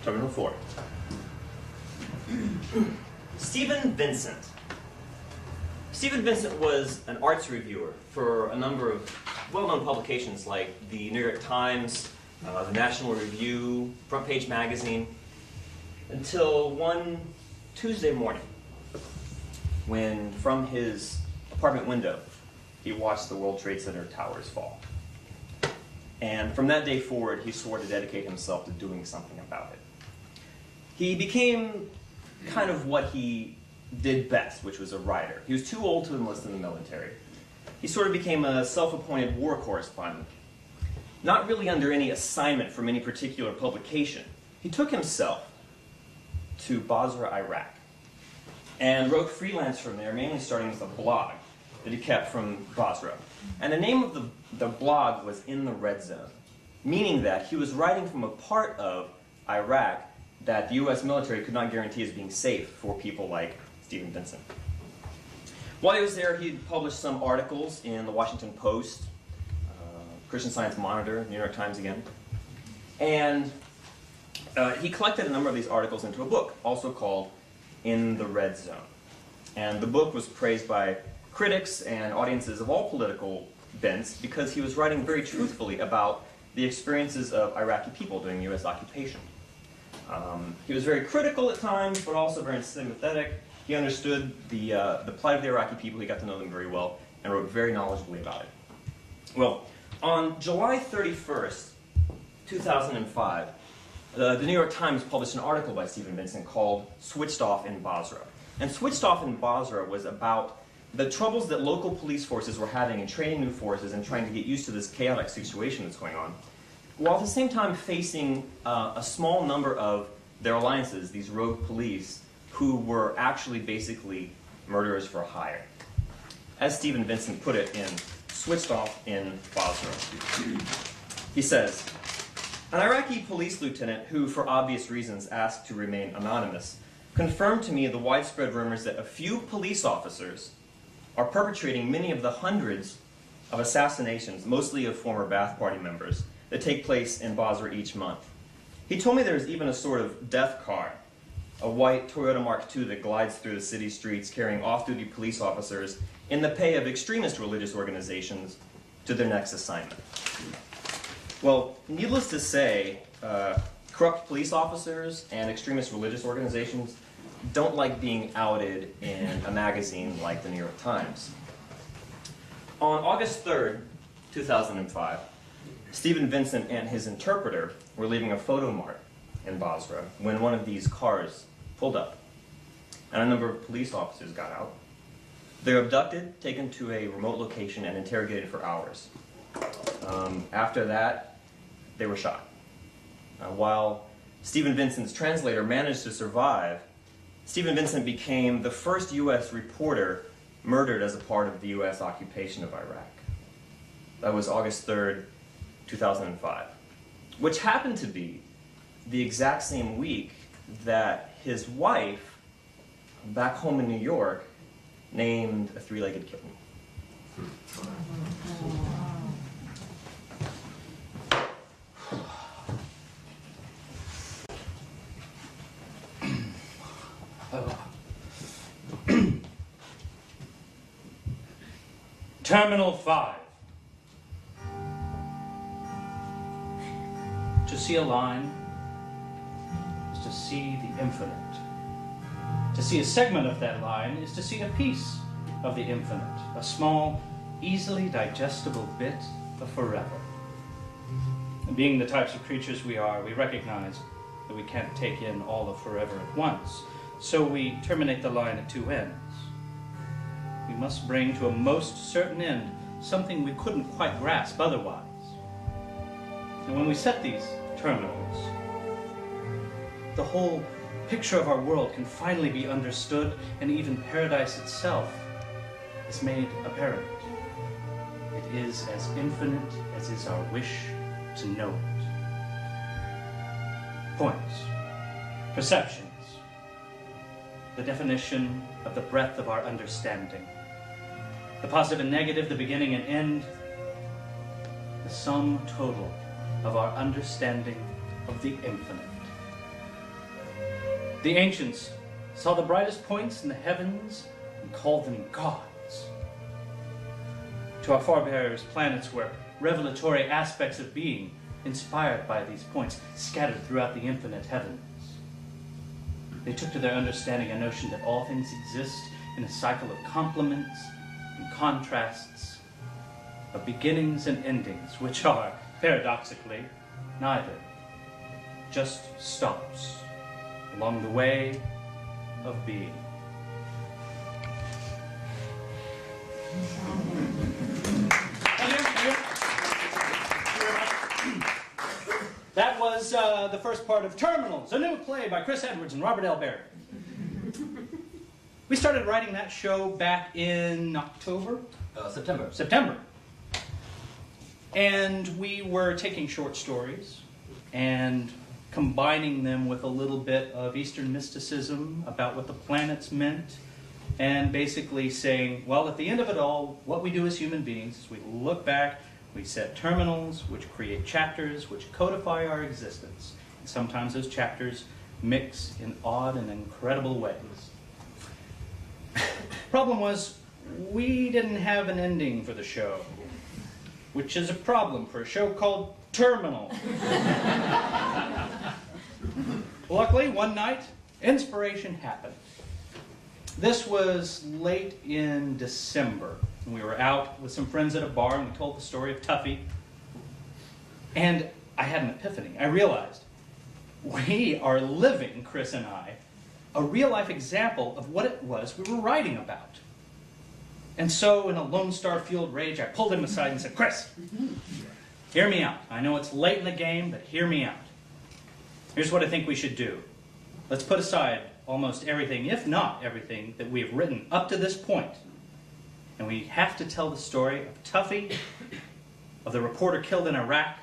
Terminal 4. Stephen Vincent. Stephen Vincent was an arts reviewer for a number of well-known publications like the New York Times, the National Review, Front Page Magazine, until one Tuesday morning when from his apartment window he watched the World Trade Center towers fall. And from that day forward, he swore to dedicate himself to doing something about it. He became kind of what he did best, which was a writer. He was too old to enlist in the military. He sort of became a self-appointed war correspondent, not really under any assignment from any particular publication. He took himself to Basra, Iraq, and wrote freelance from there, mainly starting with a blog that he kept from Basra. And the name of the blog was In the Red Zone, meaning that he was writing from a part of Iraq that the US military could not guarantee as being safe for people like Stephen Vincent. While he was there, he published some articles in the Washington Post, Christian Science Monitor, New York Times again, and he collected a number of these articles into a book, also called In the Red Zone. And the book was praised by critics and audiences of all political bents because he was writing very truthfully about the experiences of Iraqi people during the US occupation. He was very critical at times, but also very sympathetic. He understood the plight of the Iraqi people. He got to know them very well and wrote very knowledgeably about it. Well, on July 31st, 2005, the New York Times published an article by Stephen Vincent called Switched Off in Basra. And Switched Off in Basra was about the troubles that local police forces were having in training new forces and trying to get used to this chaotic situation that's going on, while at the same time facing a small number of their alliances, these rogue police, who were actually basically murderers for hire. As Stephen Vincent put it in Switched Off in Basra, he says, an Iraqi police lieutenant who, for obvious reasons, asked to remain anonymous, confirmed to me the widespread rumors that a few police officers are perpetrating many of the hundreds of assassinations, mostly of former Ba'ath Party members, that take place in Basra each month. He told me there's even a sort of death car, a white Toyota Mark II that glides through the city streets carrying off-duty police officers in the pay of extremist religious organizations to their next assignment. Well, needless to say, corrupt police officers and extremist religious organizations don't like being outed in a magazine like the New York Times. On August 3rd, 2005, Stephen Vincent and his interpreter were leaving a photo mart in Basra when one of these cars pulled up, and a number of police officers got out. They were abducted, taken to a remote location, and interrogated for hours. After that, they were shot. While Stephen Vincent's translator managed to survive, Stephen Vincent became the first U.S. reporter murdered as a part of the U.S. occupation of Iraq. That was August 3rd, 2005, which happened to be the exact same week that his wife, back home in New York, named a three-legged kitten. Terminal 5. To see a line is to see the infinite. To see a segment of that line is to see a piece of the infinite, a small, easily digestible bit of forever. And being the types of creatures we are, we recognize that we can't take in all of forever at once, so we terminate the line at two ends. We must bring to a most certain end something we couldn't quite grasp otherwise. And when we set these terminals, the whole picture of our world can finally be understood, and even paradise itself is made apparent. It is as infinite as is our wish to know it. Points, perceptions, the definition of the breadth of our understanding. The positive and negative, the beginning and end, the sum total of our understanding of the infinite. The ancients saw the brightest points in the heavens and called them gods. To our forebears, planets were revelatory aspects of being, inspired by these points, scattered throughout the infinite heavens. They took to their understanding a notion that all things exist in a cycle of complements and contrasts, of beginnings and endings, which are, paradoxically, neither, just stops along the way of being. That was the first part of Terminals, a new play by Chris Edwards and Robert L. Barry. We started writing that show back in October? September. And we were taking short stories and combining them with a little bit of Eastern mysticism about what the planets meant, and basically saying, well, at the end of it all, what we do as human beings is we look back, we set terminals, which create chapters, which codify our existence. And sometimes those chapters mix in odd and incredible ways. Problem was, we didn't have an ending for the show, which is a problem for a show called Terminal. Luckily, one night, inspiration happened. This was late in December. We were out with some friends at a bar and we told the story of Tuffy. And I had an epiphany. I realized we are living, Chris and I, a real-life example of what it was we were writing about. And so, in a Lone Star-fueled rage, I pulled him aside and said, Chris, hear me out. I know it's late in the game, but hear me out. Here's what I think we should do. Let's put aside almost everything, if not everything, that we have written up to this point. And we have to tell the story of Tuffy, of the reporter killed in Iraq,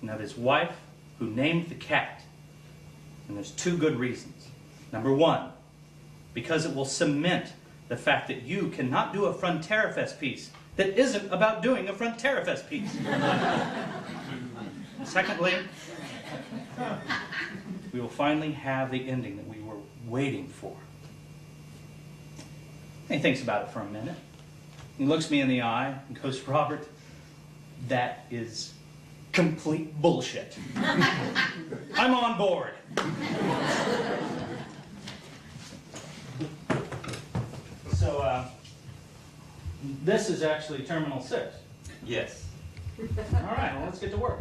and of his wife who named the cat. And there's two good reasons. Number one, because it will cement the fact that you cannot do a Fronterra piece that isn't about doing a Fronterra piece. Secondly, we will finally have the ending that we were waiting for. And he thinks about it for a minute. He looks me in the eye and goes, Robert, that is complete bullshit. I'm on board. So, this is actually Terminal 6. Yes. All right, well, let's get to work.